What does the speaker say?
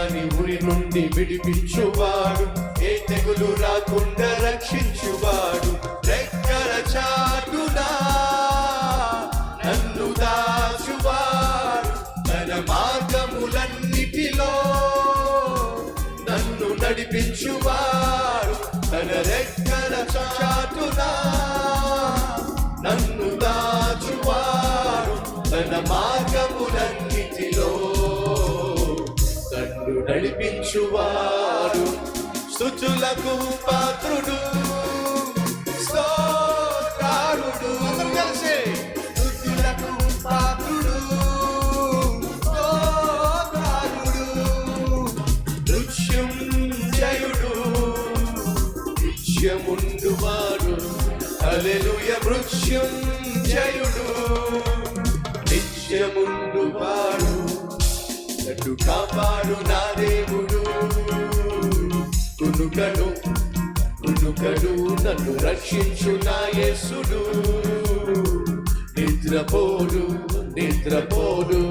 సాతాని ఉరి నుండి విడిపించువాడు, ఏ తెగులు రాకుండా రక్షించువాడు. రెక్కల చాటునా నన్ను దాచువాడు, తన మార్గములన్నిటిలో నన్ను నడిపించువాడు. తన రెక్కల చాటునా నన్ను దాచువాడు, తన మార్గములన్నిటిలో నన్ను నడిపించువాడు. స్తుతులకు పాత్రుడు, స్తోత్రారుడు, కలిసే స్తుతులకు పాత్రుడు, స్తోత్రారుడు, మృత్యుంజయుడు, నిత్యముండువాడు. హల్లెలూయా. మృత్యుంజయుడు, నిత్యముండువాడు, నన్ను కాపాడు నా దేవుడు. కునుకడు నన్ను రక్షించు నా యేసుడు. నిద్రపోడు